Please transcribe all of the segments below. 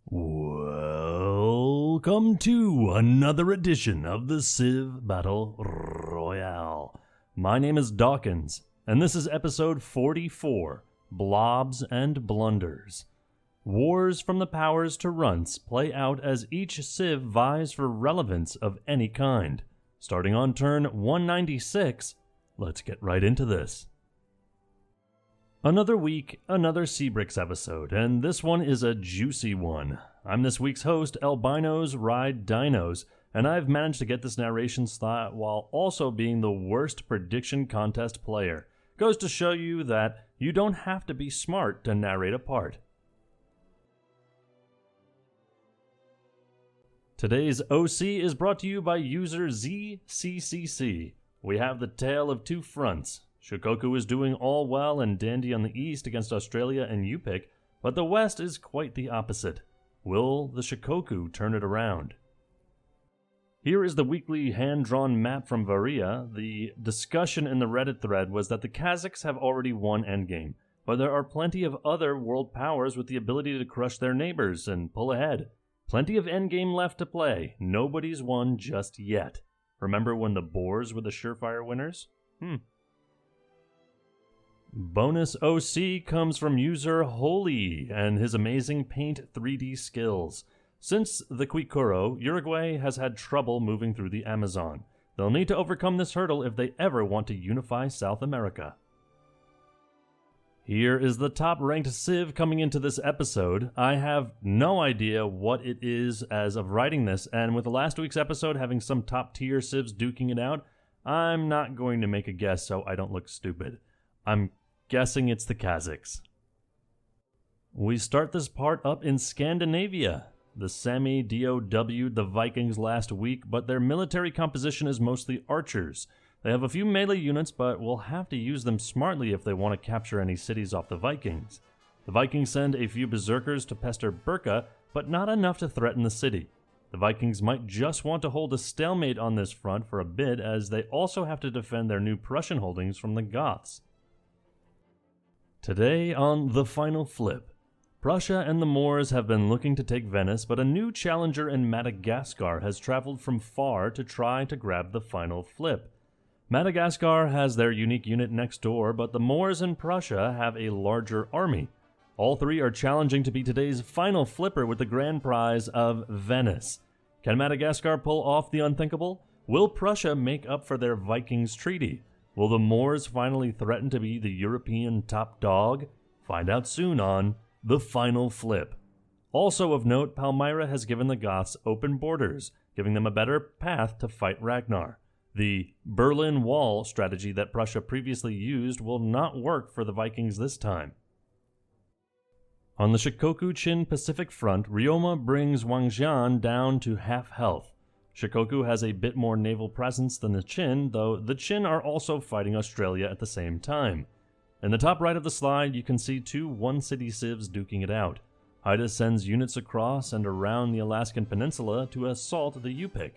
Welcome to another edition of the CivBattleRoyale. My name is Dawkinzz, and this is episode 44, Blobs and Blunders. Wars from the powers to runts play out as each civ vies for relevance of any kind. Starting on turn 196, let's get right into this. Another week, another CBRX episode, and this one is a juicy one. I'm this week's host, Albinos Ride Dinos, and I've managed to get this narration slot while also being the worst prediction contest player. Goes to show you that you don't have to be smart to narrate a part. Today's OC is brought to you by user ZCCC. We have the tale of two fronts. Shikoku is doing all well and dandy on the east against Australia and Yupik, but the west is quite the opposite. Will the Shikoku turn it around? Here is the weekly hand-drawn map from Varia. The discussion in the Reddit thread was that the Kazakhs have already won Endgame, but there are plenty of other world powers with the ability to crush their neighbors and pull ahead. Plenty of endgame left to play. Nobody's won just yet. Remember when the Boers were the surefire winners? Bonus OC comes from user Holy and his amazing Paint 3D skills. Since the Kwikuro, Uruguay has had trouble moving through the Amazon. They'll need to overcome this hurdle if they ever want to unify South America. Here is the top-ranked civ coming into this episode. I have no idea what it is as of writing this, and with last week's episode having some top-tier civs duking it out, I'm not going to make a guess so I don't look stupid. I'm guessing it's the Kazakhs. We start this part up in Scandinavia. The Sami DOW'd the Vikings last week, but their military composition is mostly archers. They have a few melee units, but will have to use them smartly if they want to capture any cities off the Vikings. The Vikings send a few berserkers to pester Burka, but not enough to threaten the city. The Vikings might just want to hold a stalemate on this front for a bit, as they also have to defend their new Prussian holdings from the Goths. Today on The Final Flip, Prussia and the Moors have been looking to take Venice, but a new challenger in Madagascar has traveled from far to try to grab the final flip. Madagascar has their unique unit next door, but the Moors and Prussia have a larger army. All three are challenging to be today's final flipper with the grand prize of Venice. Can Madagascar pull off the unthinkable? Will Prussia make up for their Vikings treaty? Will the Moors finally threaten to be the European top dog? Find out soon on The Final Flip. Also of note, Palmyra has given the Goths open borders, giving them a better path to fight Ragnar. The Berlin Wall strategy that Prussia previously used will not work for the Vikings this time. On the Shikoku-Chin Pacific Front, Ryoma brings Wangjian down to half health. Shikoku has a bit more naval presence than the Chin, though the Chin are also fighting Australia at the same time. In the top right of the slide, you can see two one-city civs duking it out. Haida sends units across and around the Alaskan Peninsula to assault the Yupik.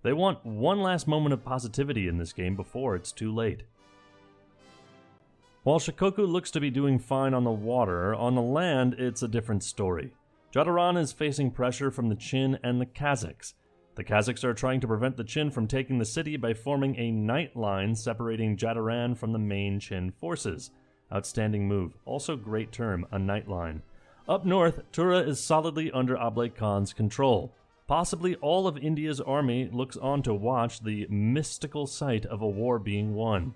They want one last moment of positivity in this game before it's too late. While Shikoku looks to be doing fine on the water, on the land it's a different story. Jadaran is facing pressure from the Chin and the Kazakhs. The Kazakhs are trying to prevent the Chin from taking the city by forming a night line separating Jadaran from the main Chin forces. Outstanding move. Also great term, a night line. Up north, Tura is solidly under Ablai Khan's control. Possibly all of India's army looks on to watch the mystical sight of a war being won.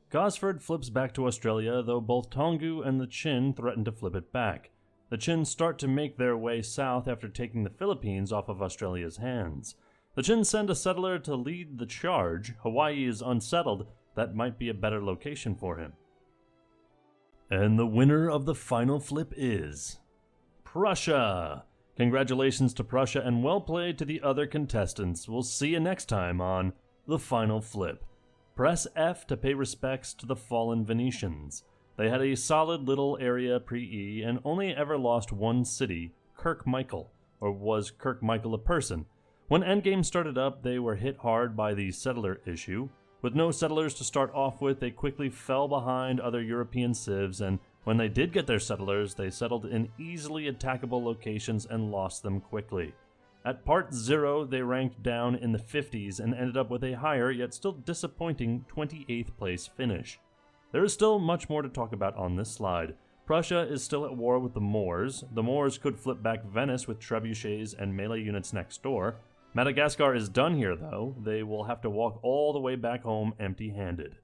Gosford flips back to Australia, though both Tongu and the Chin threaten to flip it back. The Chin start to make their way south after taking the Philippines off of Australia's hands. The Chin send a settler to lead the charge. Hawaii is unsettled. That might be a better location for him. And the winner of the final flip is Prussia! Congratulations to Prussia and well played to the other contestants. We'll see you next time on The Final Flip. Press F to pay respects to the fallen Venetians. They had a solid little area pre-E and only ever lost one city, Kirkmichael. Or was Kirkmichael a person? When Endgame started up, they were hit hard by the settler issue. With no settlers to start off with, they quickly fell behind other European civs and When they did get their settlers, they settled in easily attackable locations and lost them quickly. At Part 0, they ranked down in the 50s and ended up with a higher, yet still disappointing 28th place finish. There is still much more to talk about on this slide. Prussia is still at war with the Moors. The Moors could flip back Venice with trebuchets and melee units next door. Madagascar is done here, though. They will have to walk all the way back home empty-handed.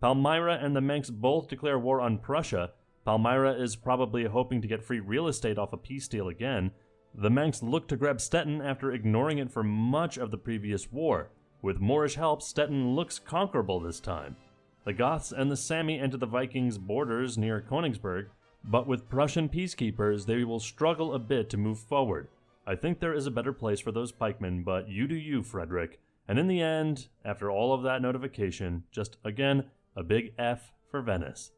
Palmyra and the Manx both declare war on Prussia. Palmyra is probably hoping to get free real estate off a peace deal again. The Manx look to grab Stettin after ignoring it for much of the previous war. With Moorish help, Stettin looks conquerable this time. The Goths and the Sami enter the Vikings' borders near Königsberg, but with Prussian peacekeepers, they will struggle a bit to move forward. I think there is a better place for those pikemen, but you do you, Frederick. And in the end, after all of that notification, just again, a big F for Venice.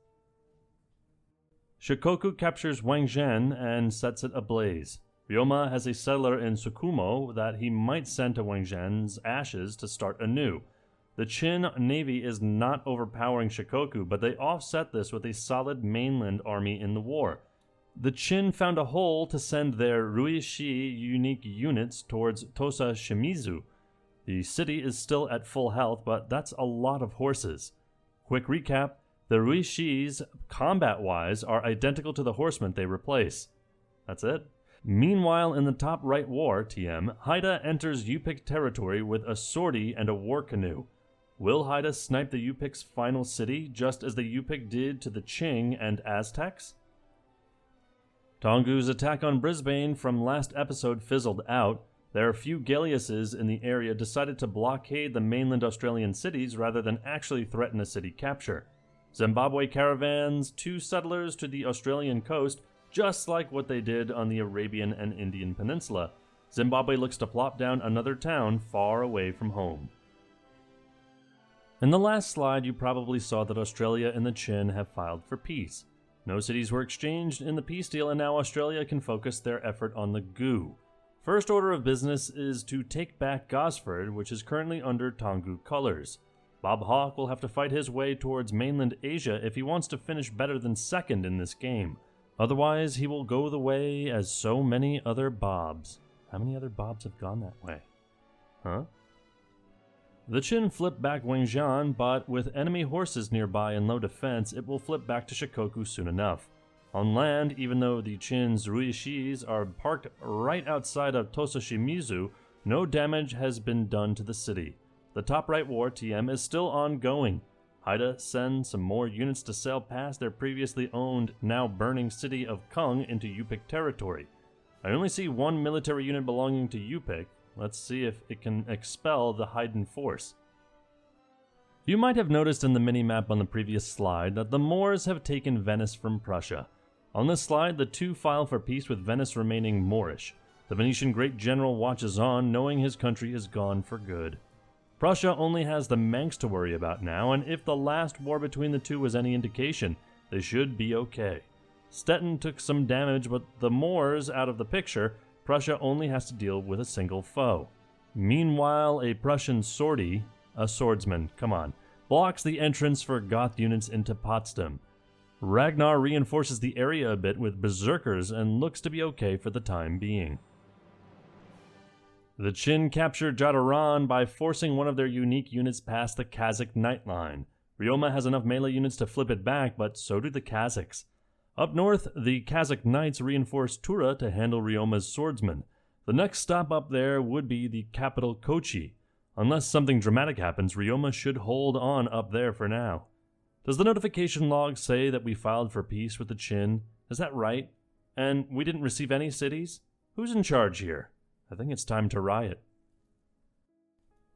Shikoku captures Wangzhen and sets it ablaze. Ryoma has a settler in Tsukumo that he might send to Wangzhen's ashes to start anew. The Qin navy is not overpowering Shikoku, but they offset this with a solid mainland army in the war. The Qin found a hole to send their Ruishi unique units towards Tosa Shimizu. The city is still at full health, but that's a lot of horses. Quick recap, the Ruishis, combat-wise, are identical to the horsemen they replace. That's it. Meanwhile, in the top right war, TM, Haida enters Yupik territory with a sortie and a war canoe. Will Haida snipe the Yupik's final city, just as the Yupik did to the Qing and Aztecs? Tongu's attack on Brisbane from last episode fizzled out. Their few galleasses in the area decided to blockade the mainland Australian cities rather than actually threaten a city capture. Zimbabwe caravans 2 settlers to the Australian coast, just like what they did on the Arabian and Indian Peninsula. Zimbabwe looks to plop down another town far away from home. In the last slide, you probably saw that Australia and the Qin have filed for peace. No cities were exchanged in the peace deal, and now Australia can focus their effort on the GU. First order of business is to take back Gosford, which is currently under Tongu colors. Bob Hawke will have to fight his way towards mainland Asia if he wants to finish better than second in this game. Otherwise, he will go the way as so many other Bobs. How many other Bobs have gone that way? Huh? The Qin flip back Wangzhen, but with enemy horses nearby and low defense, it will flip back to Shikoku soon enough. On land, even though the Qin's Ruishis are parked right outside of Tosa Shimizu, no damage has been done to the city. The top right war, TM, is still ongoing. Haida sends some more units to sail past their previously owned, now burning city of Kung into Yupik territory. I only see one military unit belonging to Yupik. Let's see if it can expel the Haidan force. You might have noticed in the mini-map on the previous slide that the Moors have taken Venice from Prussia. On this slide, the 2 file for peace with Venice remaining Moorish. The Venetian great general watches on, knowing his country is gone for good. Prussia only has the Manx to worry about now, and if the last war between the two was any indication, they should be okay. Stettin took some damage, but the Moors out of the picture, Prussia only has to deal with a single foe. Meanwhile, a Prussian sortie, a swordsman, come on, blocks the entrance for Goth units into Potsdam. Ragnar reinforces the area a bit with berserkers and looks to be okay for the time being. The Qin captured Jadaran by forcing one of their unique units past the Kazakh night line. Ryoma has enough melee units to flip it back, but so do the Kazakhs. Up north, the Kazakh Knights reinforced Tura to handle Ryoma's swordsmen. The next stop up there would be the capital Kochi. Unless something dramatic happens, Ryoma should hold on up there for now. Does the notification log say that we filed for peace with the Qin? Is that right? And we didn't receive any cities? Who's in charge here? I think it's time to riot.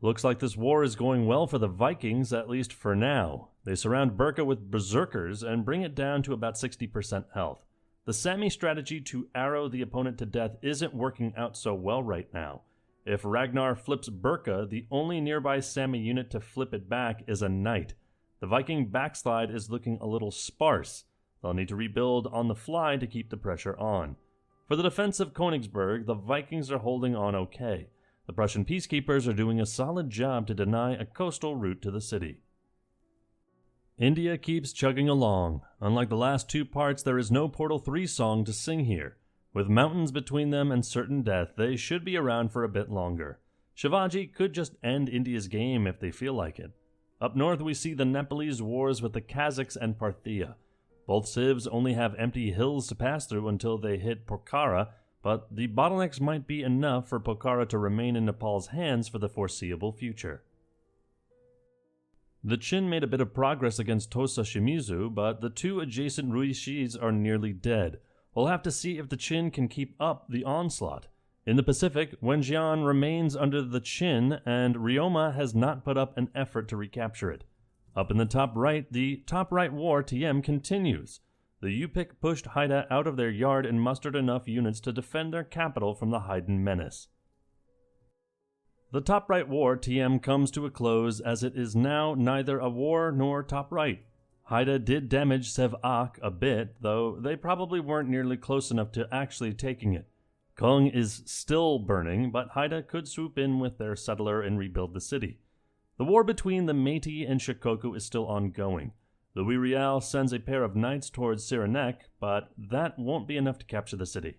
Looks like this war is going well for the Vikings, at least for now. They surround Birka with berserkers and bring it down to about 60% health. The Sami strategy to arrow the opponent to death isn't working out so well right now. If Ragnar flips Birka, the only nearby Sami unit to flip it back is a knight. The Viking backslide is looking a little sparse. They'll need to rebuild on the fly to keep the pressure on. For the defense of Königsberg, the Vikings are holding on okay. The Prussian peacekeepers are doing a solid job to deny a coastal route to the city. India keeps chugging along. Unlike the last two parts, there is no Portal 3 song to sing here. With mountains between them and certain death, they should be around for a bit longer. Shivaji could just end India's game if they feel like it. Up north we see the Nepalese wars with the Kazakhs and Parthia. Both civs only have empty hills to pass through until they hit Pokhara, but the bottlenecks might be enough for Pokhara to remain in Nepal's hands for the foreseeable future. The Qin made a bit of progress against Tosa Shimizu, but the two adjacent Ruishis are nearly dead. We'll have to see if the Qin can keep up the onslaught. In the Pacific, Wenjian remains under the Qin, and Ryoma has not put up an effort to recapture it. Up in the top right war TM continues. The Yupik pushed Haida out of their yard and mustered enough units to defend their capital from the Haidan menace. The top right war TM comes to a close as it is now neither a war nor top right. Haida did damage Sev-Ak a bit, though they probably weren't nearly close enough to actually taking it. Kung is still burning, but Haida could swoop in with their settler and rebuild the city. The war between the Metis and Shikoku is still ongoing. Louis Riel sends a pair of knights towards Cyrenaic, but that won't be enough to capture the city.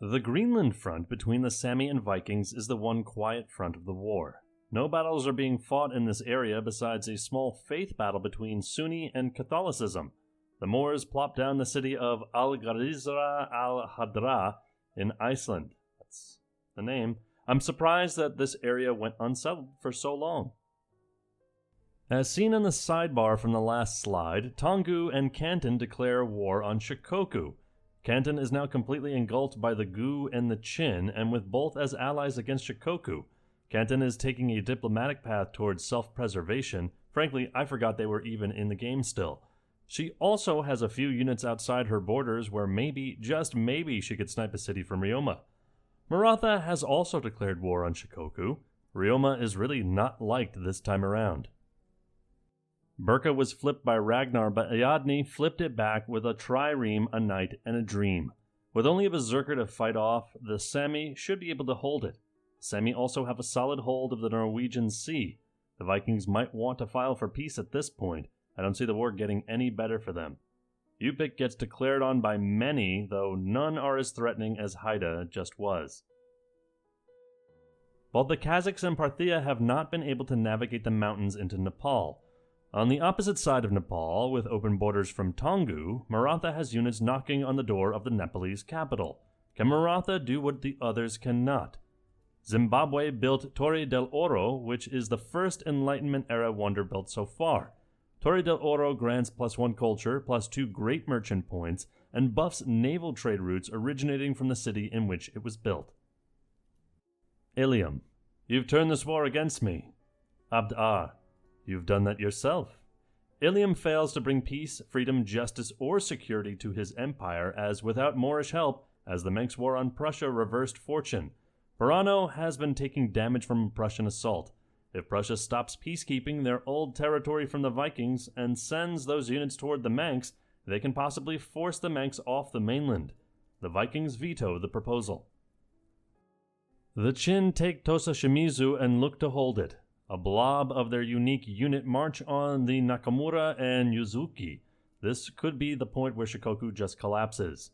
The Greenland front between the Sami and Vikings is the one quiet front of the war. No battles are being fought in this area besides a small faith battle between Sunni and Catholicism. The Moors plopped down the city of Algarizra al-Hadra in Iceland. That's the name. I'm surprised that this area went unsettled for so long. As seen in the sidebar from the last slide, Tongu and Canton declare war on Shikoku. Canton is now completely engulfed by the Gu and the Qin, and with both as allies against Shikoku. Canton is taking a diplomatic path towards self-preservation. Frankly, I forgot they were even in the game still. She also has a few units outside her borders where maybe, just maybe, she could snipe a city from Ryoma. Maratha has also declared war on Shikoku. Ryoma is really not liked this time around. Burka was flipped by Ragnar, but Ayadni flipped it back with a trireme, a knight, and a dream. With only a berserker to fight off, the Sami should be able to hold it. Sami also have a solid hold of the Norwegian Sea. The Vikings might want to file for peace at this point. I don't see the war getting any better for them. Yupik gets declared on by many, though none are as threatening as Haida just was. Both the Kazakhs and Parthia have not been able to navigate the mountains into Nepal. On the opposite side of Nepal, with open borders from Tongu, Maratha has units knocking on the door of the Nepalese capital. Can Maratha do what the others cannot? Zimbabwe built Torre del Oro, which is the first Enlightenment-era wonder built so far. Torre del Oro grants +1 culture, +2 great merchant points, and buffs naval trade routes originating from the city in which it was built. Ilium, you've turned this war against me. Abd-Ar, you've done that yourself. Ilium fails to bring peace, freedom, justice, or security to his empire, as without Moorish help, as the Manx War on Prussia reversed fortune. Burano has been taking damage from a Prussian assault. If Prussia stops peacekeeping their old territory from the Vikings and sends those units toward the Manx, they can possibly force the Manx off the mainland. The Vikings veto the proposal. The Qin take Tosa Shimizu and look to hold it. A blob of their unique unit march on the Nakamura and Yuzuki. This could be the point where Shikoku just collapses.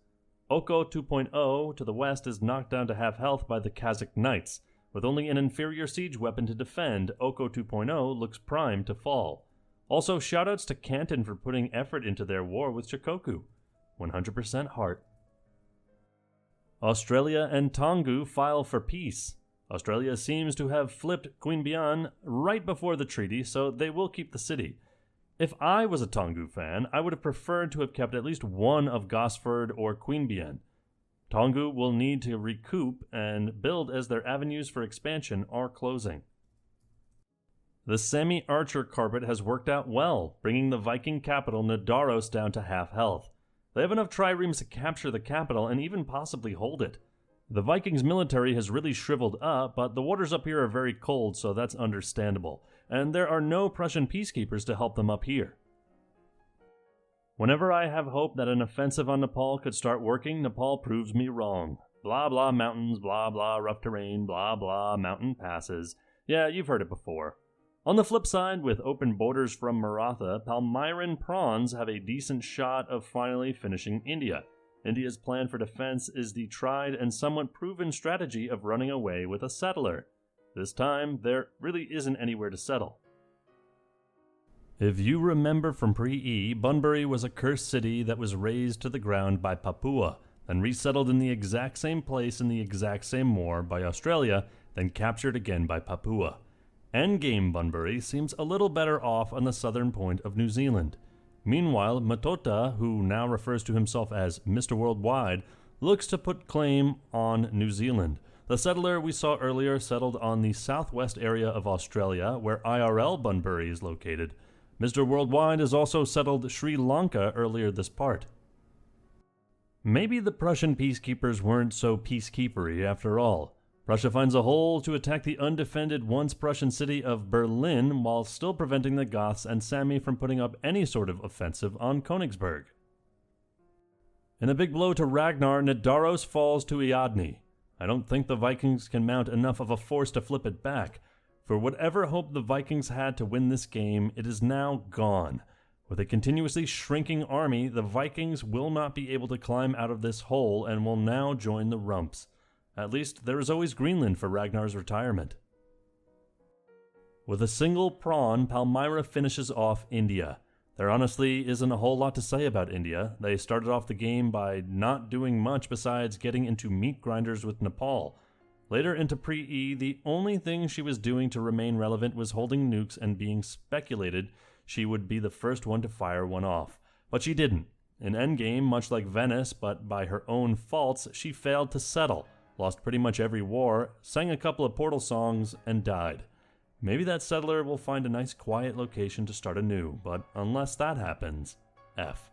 Oko 2.0 to the west is knocked down to half health by the Kazakh Knights. With only an inferior siege weapon to defend, Oko 2.0 looks primed to fall. Also, shoutouts to Canton for putting effort into their war with Shikoku. 100% heart. Australia and Tongu file for peace. Australia seems to have flipped Queanbeyan right before the treaty, so they will keep the city. If I was a Tongu fan, I would have preferred to have kept at least one of Gosford or Queanbeyan. Tongu will need to recoup and build as their avenues for expansion are closing. The semi-archer carpet has worked out well, bringing the Viking capital Nidaros down to half health. They have enough triremes to capture the capital and even possibly hold it. The Vikings' military has really shriveled up, but the waters up here are very cold, so that's understandable. And there are no Prussian peacekeepers to help them up here. Whenever I have hope that an offensive on Nepal could start working, Nepal proves me wrong. Blah blah mountains, blah blah rough terrain, blah blah mountain passes. Yeah, you've heard it before. On the flip side, with open borders from Maratha, Palmyran prawns have a decent shot of finally finishing India. India's plan for defense is the tried and somewhat proven strategy of running away with a settler. This time, there really isn't anywhere to settle. If you remember from pre-E, Bunbury was a cursed city that was razed to the ground by Papua, then resettled in the exact same place in the exact same war by Australia, then captured again by Papua. Endgame Bunbury seems a little better off on the southern point of New Zealand. Meanwhile, Matota, who now refers to himself as Mr. Worldwide, looks to put claim on New Zealand. The settler we saw earlier settled on the southwest area of Australia, where IRL Bunbury is located. Mr. Worldwide has also settled Sri Lanka earlier this part. Maybe the Prussian peacekeepers weren't so peacekeepery after all. Prussia finds a hole to attack the undefended once Prussian city of Berlin while still preventing the Goths and Sami from putting up any sort of offensive on Königsberg. In a big blow to Ragnar, Nidaros falls to Iadni. I don't think the Vikings can mount enough of a force to flip it back. For whatever hope the Vikings had to win this game, it is now gone. With a continuously shrinking army, the Vikings will not be able to climb out of this hole and will now join the Rumps. At least there is always Greenland for Ragnar's retirement. With a single prawn, Palmyra finishes off India. There honestly isn't a whole lot to say about India. They started off the game by not doing much besides getting into meat grinders with Nepal. Later into pre-E, the only thing she was doing to remain relevant was holding nukes and being speculated she would be the first one to fire one off. But she didn't. In Endgame, much like Venice, but by her own faults, she failed to settle, lost pretty much every war, sang a couple of Portal songs, and died. Maybe that settler will find a nice quiet location to start anew, but unless that happens, F.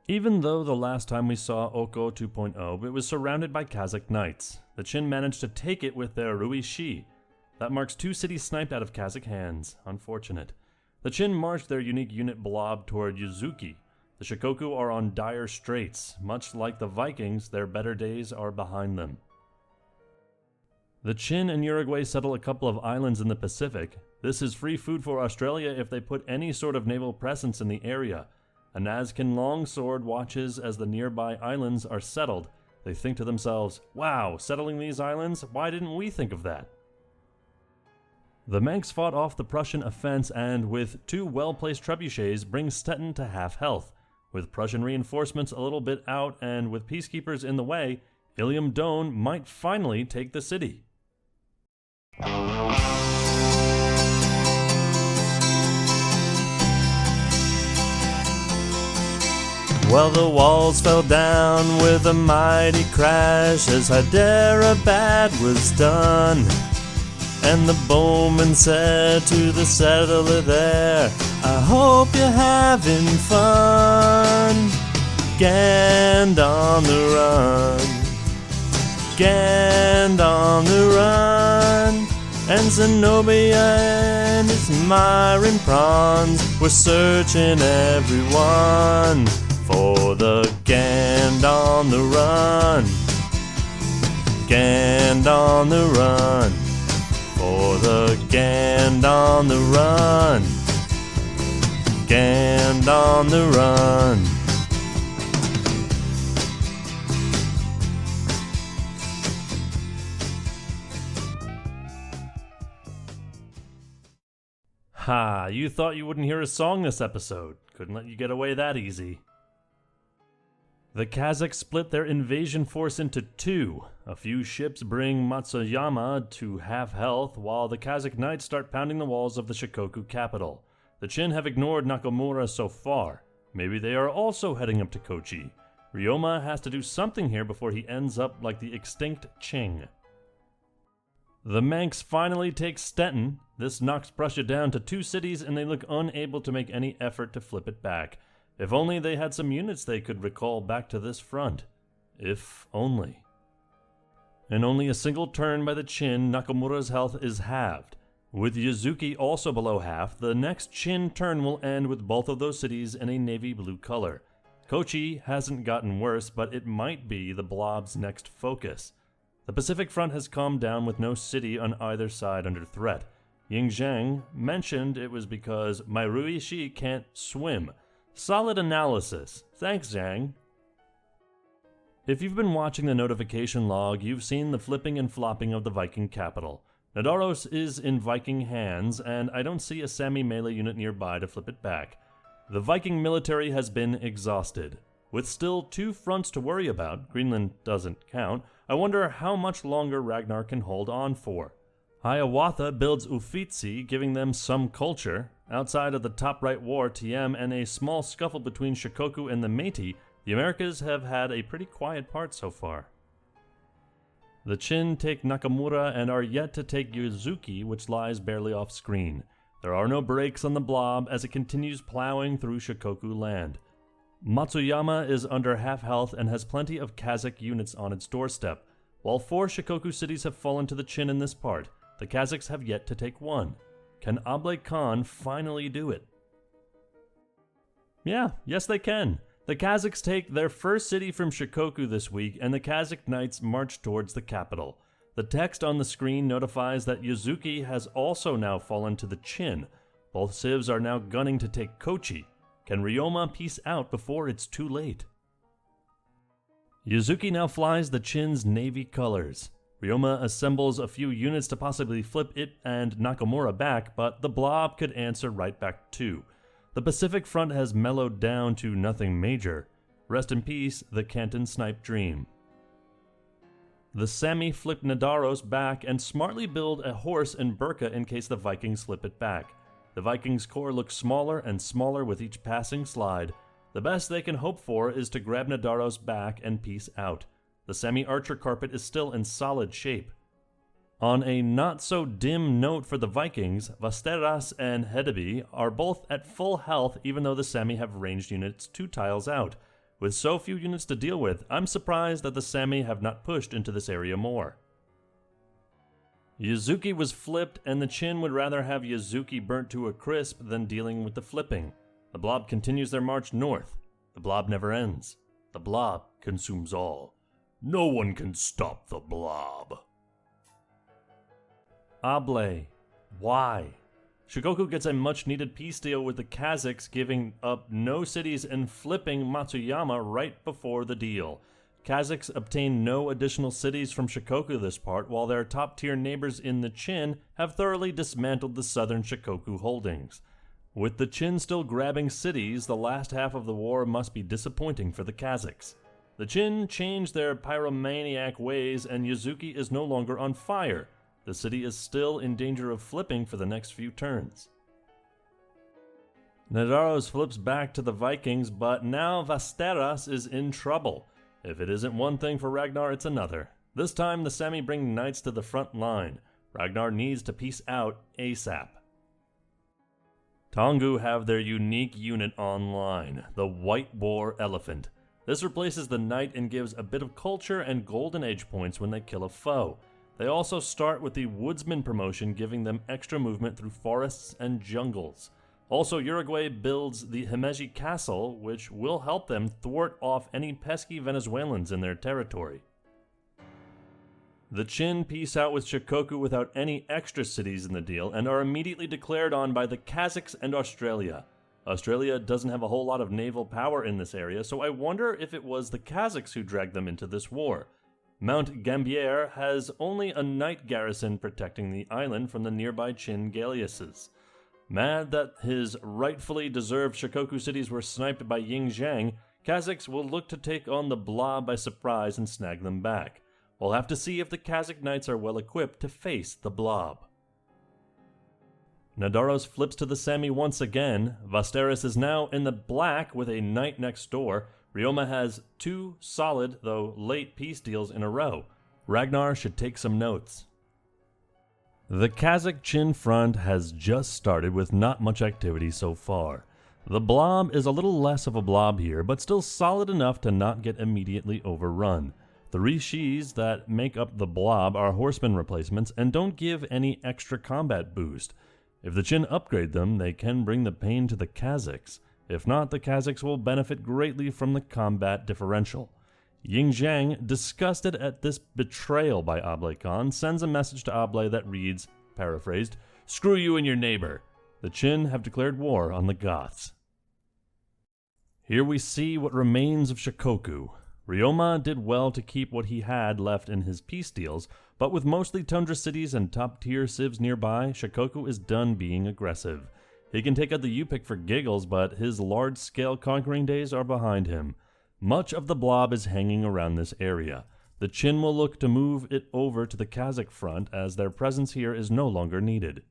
Even though the last time we saw Oko 2.0, it was surrounded by Kazakh knights. The Qin managed to take it with their Rui Shi. That marks 2 cities sniped out of Kazakh hands. Unfortunate. The Qin marched their unique unit Blob toward Yuzuki. The Shikoku are on dire straits. Much like the Vikings, their better days are behind them. The Qin and Uruguay settle a couple of islands in the Pacific. This is free food for Australia if they put any sort of naval presence in the area. A Nazcan longsword watches as the nearby islands are settled. They think to themselves, wow, settling these islands? Why didn't we think of that? The Manx fought off the Prussian offense and, with 2 well-placed trebuchets, bring Stettin to half health. With Prussian reinforcements a little bit out and with peacekeepers in the way, Ilium Doan might finally take the city. Well, the walls fell down with a mighty crash as Hyderabad was done. And the bowman said to the settler there, I hope you're having fun. Gand on the run, Gand on the run. And Zenobia and his Myron prawns were searching everyone for the Gand on the run, Gand on the run, for the Gand on the run, Gand on the run. Ha, you thought you wouldn't hear a song this episode. Couldn't let you get away that easy. The Kazakhs split their invasion force into 2. A few ships bring Matsuyama to half health, while the Kazakh knights start pounding the walls of the Shikoku capital. The Qin have ignored Nakamura so far. Maybe they are also heading up to Kochi. Ryoma has to do something here before he ends up like the extinct Qing. The Manx finally take Stettin. This knocks Prussia down to 2 cities and they look unable to make any effort to flip it back. If only they had some units they could recall back to this front. If only. In only a single turn by the Qin, Nakamura's health is halved. With Yuzuki also below half, the next Qin turn will end with both of those cities in a navy blue color. Kochi hasn't gotten worse, but it might be the Blobs' next focus. The Pacific front has calmed down with no city on either side under threat. Ying Zhang mentioned it was because my Ruishi can't swim. Solid analysis. Thanks, Zhang. If you've been watching the notification log, you've seen the flipping and flopping of the Viking capital. Nidaros is in Viking hands, and I don't see a Sami melee unit nearby to flip it back. The Viking military has been exhausted. With still 2 fronts to worry about, Greenland doesn't count, I wonder how much longer Ragnar can hold on for. Hiawatha builds Uffizi, giving them some culture. Outside of the top right war, TM, and a small scuffle between Shikoku and the Meiji, the Americas have had a pretty quiet part so far. The Qin take Nakamura and are yet to take Yuzuki, which lies barely off screen. There are no brakes on the Blob as it continues plowing through Shikoku land. Matsuyama is under half health and has plenty of Kazakh units on its doorstep. While 4 Shikoku cities have fallen to the Qin in this part, the Kazakhs have yet to take one. Can Ablai Khan finally do it? Yes they can. The Kazakhs take their first city from Shikoku this week, and the Kazakh knights march towards the capital. The text on the screen notifies that Yuzuki has also now fallen to the Qin. Both civs are now gunning to take Kochi. Can Ryoma peace out before it's too late? Yuzuki now flies the Qin's navy colors. Ryoma assembles a few units to possibly flip it and Nakamura back, but the Blob could answer right back too. The Pacific front has mellowed down to nothing major. Rest in peace, the Canton Snipe Dream. The Sami flip Nidaros back and smartly build a horse and Burka in case the Vikings flip it back. The Vikings' core looks smaller and smaller with each passing slide. The best they can hope for is to grab Nidaros back and peace out. The Sami archer carpet is still in solid shape. On a not-so-dim note for the Vikings, Vasteras and Hedeby are both at full health even though the Sami have ranged units 2 tiles out. With so few units to deal with, I'm surprised that the Sami have not pushed into this area more. Yuzuki was flipped, and the Qin would rather have Yuzuki burnt to a crisp than dealing with the flipping. The Blob continues their march north. The Blob never ends. The Blob consumes all. No one can stop the Blob. Ablai. Why? Shikoku gets a much-needed peace deal with the Kazakhs, giving up no cities and flipping Matsuyama right before the deal. Kazakhs obtain no additional cities from Shikoku this part, while their top-tier neighbors in the Qin have thoroughly dismantled the southern Shikoku holdings. With the Qin still grabbing cities, the last half of the war must be disappointing for the Kazakhs. The Qin changed their pyromaniac ways, and Yuzuki is no longer on fire. The city is still in danger of flipping for the next few turns. Nidaros flips back to the Vikings, but now Vasteras is in trouble. If it isn't one thing for Ragnar, it's another. This time the Sami bring knights to the front line. Ragnar needs to peace out ASAP. Tongu have their unique unit online, the White Boar Elephant. This replaces the knight and gives a bit of culture and golden age points when they kill a foe. They also start with the Woodsman promotion, giving them extra movement through forests and jungles. Also, Uruguay builds the Himeji Castle, which will help them thwart off any pesky Venezuelans in their territory. The Qin peace out with Shikoku without any extra cities in the deal and are immediately declared on by the Kazakhs and Australia. Australia doesn't have a whole lot of naval power in this area, so I wonder if it was the Kazakhs who dragged them into this war. Mount Gambier has only a knight garrison protecting the island from the nearby Qin galleasses. Mad that his rightfully deserved Shikoku cities were sniped by Ying Zhang, Kazakhs will look to take on the Blob by surprise and snag them back. We'll have to see if the Kazakh knights are well equipped to face the Blob. Nidaros flips to the Sami once again. Vasteras is now in the black with a knight next door. Ryoma has 2 solid, though late peace deals in a row. Ragnar should take some notes. The Kazakh-Qin front has just started with not much activity so far. The Blob is a little less of a blob here, but still solid enough to not get immediately overrun. The rishis that make up the Blob are horseman replacements and don't give any extra combat boost. If the Qin upgrade them, they can bring the pain to the Kazakhs. If not, the Kazakhs will benefit greatly from the combat differential. Ying Zhang, disgusted at this betrayal by Ablai Khan, sends a message to Ablai that reads, paraphrased, Screw you and your neighbor. The Qin have declared war on the Goths. Here we see what remains of Shikoku. Ryoma did well to keep what he had left in his peace deals, but with mostly tundra cities and top-tier civs nearby, Shikoku is done being aggressive. He can take out the Yupik for giggles, but his large-scale conquering days are behind him. Much of the blob is hanging around this area. The Qin will look to move it over to the Kazakh front, as their presence here is no longer needed.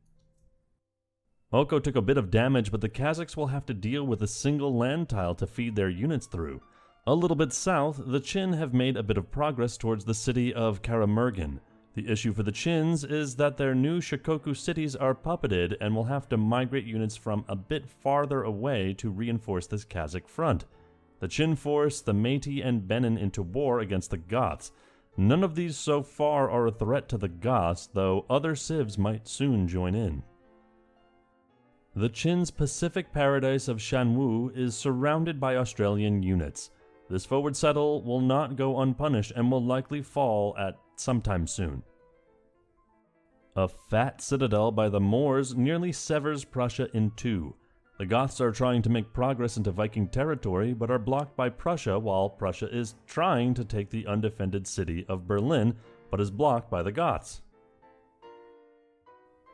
Oko took a bit of damage, but the Kazakhs will have to deal with a single land tile to feed their units through. A little bit south, the Qin have made a bit of progress towards the city of Karamurgan. The issue for the Qins is that their new Shikoku cities are puppeted and will have to migrate units from a bit farther away to reinforce this Kazakh front. The Qin forced the Meitei and Benin into war against the Goths. None of these so far are a threat to the Goths, though other civs might soon join in. The Qin's Pacific paradise of Shanwu is surrounded by Australian units. This forward settle will not go unpunished and will likely fall at sometime soon. A fat citadel by the Moors nearly severs Prussia in two. The Goths are trying to make progress into Viking territory, but are blocked by Prussia, while Prussia is trying to take the undefended city of Berlin, but is blocked by the Goths.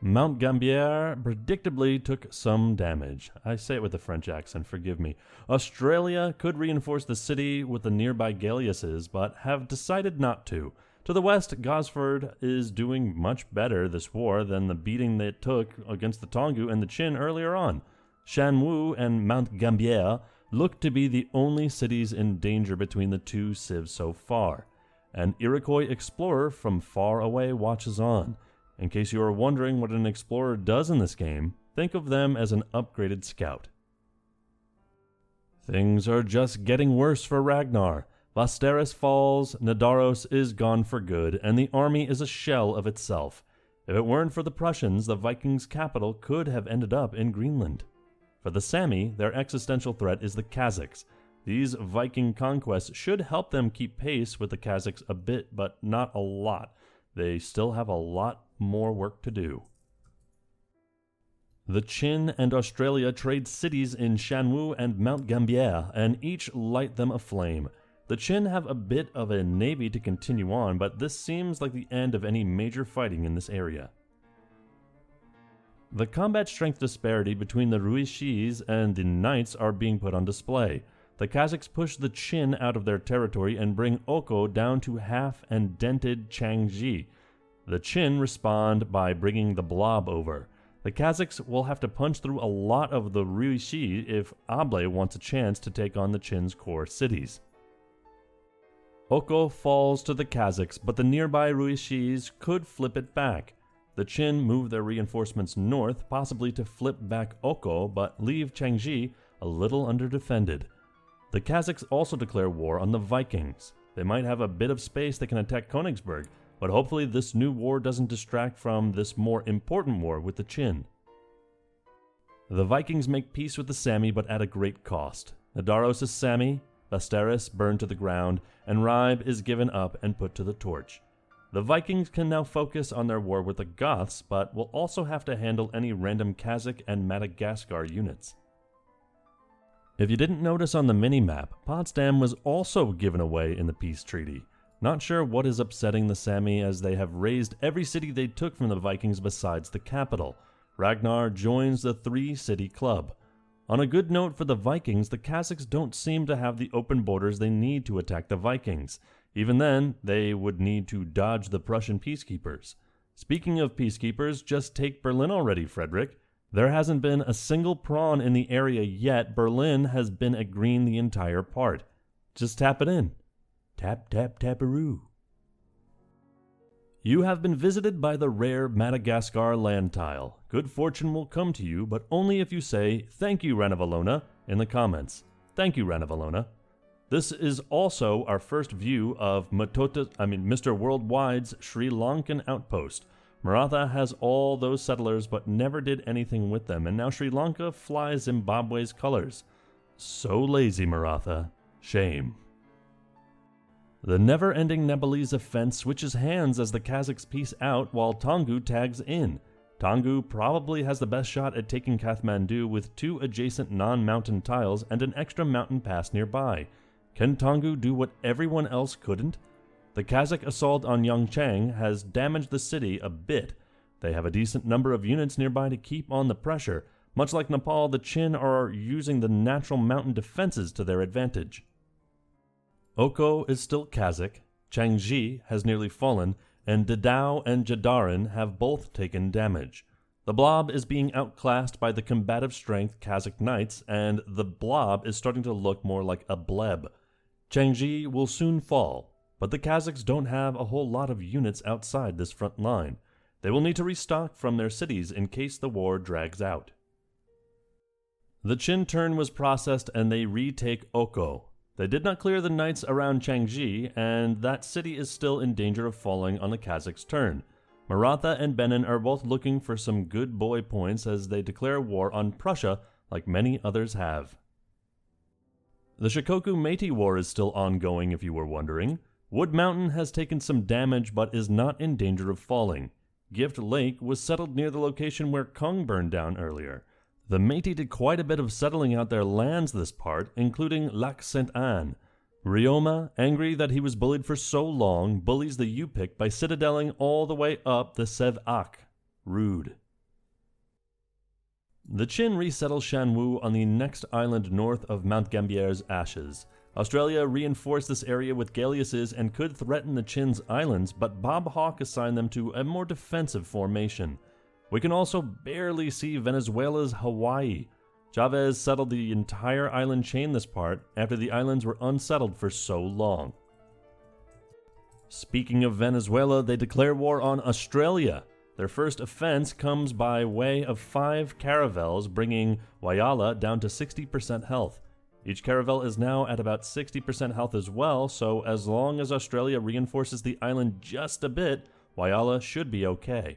Mount Gambier predictably took some damage. I say it with a French accent, forgive me. Australia could reinforce the city with the nearby galleasses, but have decided not to. To the west, Gosford is doing much better this war than the beating they took against the Tongu and the Qin earlier on. Shanwu and Mount Gambier look to be the only cities in danger between the two civs so far. An Iroquois explorer from far away watches on. In case you are wondering what an explorer does in this game, think of them as an upgraded scout. Things are just getting worse for Ragnar. Vasteris falls, Nidaros is gone for good, and the army is a shell of itself. If it weren't for the Prussians, the Vikings' capital could have ended up in Greenland. For the Sami, their existential threat is the Kazakhs. These Viking conquests should help them keep pace with the Kazakhs a bit, but not a lot. They still have a lot more work to do. The Qin and Australia trade cities in Shanwu and Mount Gambier, and each light them aflame. The Qin have a bit of a navy to continue on, but this seems like the end of any major fighting in this area. The combat strength disparity between the Ruishis and the Knights are being put on display. The Kazakhs push the Qin out of their territory and bring Oko down to half and dented Changji. The Qin respond by bringing the Blob over. The Kazakhs will have to punch through a lot of the Ruishi if Able wants a chance to take on the Qin's core cities. Oko falls to the Kazakhs, but the nearby Ruishis could flip it back. The Qin move their reinforcements north, possibly to flip back Oko, but leave Changji a little underdefended. The Kazakhs also declare war on the Vikings. They might have a bit of space they can attack Königsberg, but hopefully this new war doesn't distract from this more important war with the Qin. The Vikings make peace with the Sami, but at a great cost. Nidaros is Sami, Vasteris burned to the ground, and Ribe is given up and put to the torch. The Vikings can now focus on their war with the Goths, but will also have to handle any random Kazakh and Madagascar units. If you didn't notice on the minimap, Potsdam was also given away in the peace treaty. Not sure what is upsetting the Sami, as they have razed every city they took from the Vikings besides the capital. Ragnar joins the 3-city club. On a good note for the Vikings, the Kazakhs don't seem to have the open borders they need to attack the Vikings. Even then, they would need to dodge the Prussian peacekeepers. Speaking of peacekeepers, just take Berlin already, Frederick. There hasn't been a single prawn in the area yet. Berlin has been a green the entire part. Just tap it in. Tap, tap, taparoo. You have been visited by the rare Madagascar land tile. Good fortune will come to you, but only if you say, "Thank you, Ranavalona," in the comments. Thank you, Ranavalona. This is also our first view of Mr. Worldwide's Sri Lankan outpost. Maratha has all those settlers but never did anything with them, and now Sri Lanka flies Zimbabwe's colors. So lazy, Maratha. Shame. The never-ending Nepalese offense switches hands as the Kazakhs peace out while Tongu tags in. Taungoo probably has the best shot at taking Kathmandu with 2 adjacent non-mountain tiles and an extra mountain pass nearby. Can Taungoo do what everyone else couldn't? The Kazakh assault on Yongchang has damaged the city a bit. They have a decent number of units nearby to keep on the pressure. Much like Nepal, the Qin are using the natural mountain defenses to their advantage. Oko is still Kazakh, Changji has nearly fallen, and Dadao and Jadarin have both taken damage. The Blob is being outclassed by the combative strength Kazakh knights, and the Blob is starting to look more like a bleb. Changji will soon fall, but the Kazakhs don't have a whole lot of units outside this front line. They will need to restock from their cities in case the war drags out. The Qin turn was processed and they retake Oko. They did not clear the knights around Changji, and that city is still in danger of falling on the Kazakhs' turn. Maratha and Benin are both looking for some good boy points as they declare war on Prussia like many others have. The Shikoku Meiji War is still ongoing if you were wondering. Wood Mountain has taken some damage but is not in danger of falling. Gift Lake was settled near the location where Kung burned down earlier. The Meiji did quite a bit of settling out their lands this part, including Lac Sainte-Anne. Ryoma, angry that he was bullied for so long, bullies the Yupik by citadeling all the way up the Sev-Ak. Rude. The Qin resettle Shanwu on the next island north of Mount Gambier's ashes. Australia reinforced this area with galleasses and could threaten the Qin's islands, but Bob Hawke assigned them to a more defensive formation. We can also barely see Venezuela's Hawaii. Chavez settled the entire island chain this part after the islands were unsettled for so long. Speaking of Venezuela, they declare war on Australia. Their first offense comes by way of 5 caravels, bringing Whyalla down to 60% health. Each caravel is now at about 60% health as well, so as long as Australia reinforces the island just a bit, Whyalla should be okay.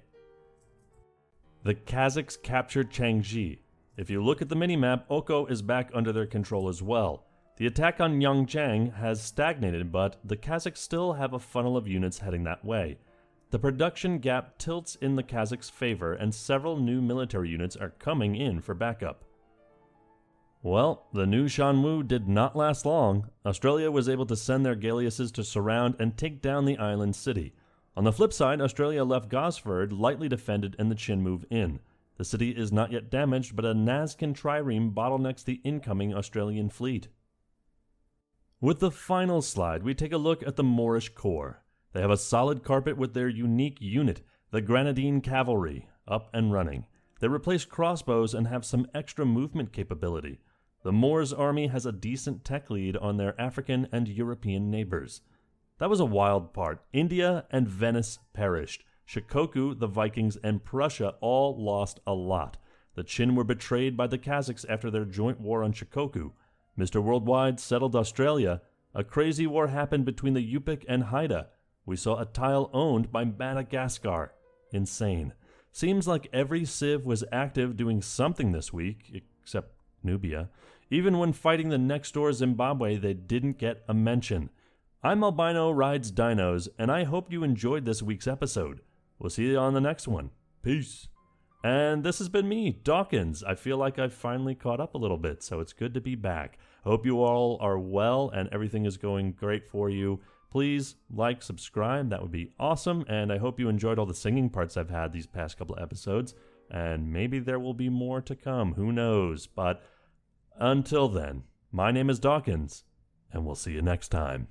The Kazakhs captured Changji. If you look at the minimap, Oko is back under their control as well. The attack on Yongchang has stagnated, but the Kazakhs still have a funnel of units heading that way. The production gap tilts in the Kazakhs' favor, and several new military units are coming in for backup. Well, the new Shanwu did not last long. Australia was able to send their galleasses to surround and take down the island city. On the flip side, Australia left Gosford lightly defended and the Qin move in. The city is not yet damaged, but a Nazcan trireme bottlenecks the incoming Australian fleet. With the final slide, we take a look at the Moorish Corps. They have a solid carpet with their unique unit, the Grenadine Cavalry, up and running. They replace crossbows and have some extra movement capability. The Moors' army has a decent tech lead on their African and European neighbors. That was a wild part. India and Venice perished. Shikoku, the Vikings, and Prussia all lost a lot. The Qin were betrayed by the Kazakhs after their joint war on Shikoku. Mr. Worldwide settled Australia. A crazy war happened between the Yupik and Haida. We saw a tile owned by Madagascar. Insane. Seems like every Civ was active doing something this week, except Nubia. Even when fighting the next-door Zimbabwe, they didn't get a mention. I'm Albino Rides Dinos, and I hope you enjoyed this week's episode. We'll see you on the next one. Peace. And this has been me, Dawkinzz. I feel like I've finally caught up a little bit, so it's good to be back. I hope you all are well and everything is going great for you. Please like, subscribe, that would be awesome, and I hope you enjoyed all the singing parts I've had these past couple episodes, and maybe there will be more to come, who knows, but until then, my name is Dawkinzz, and we'll see you next time.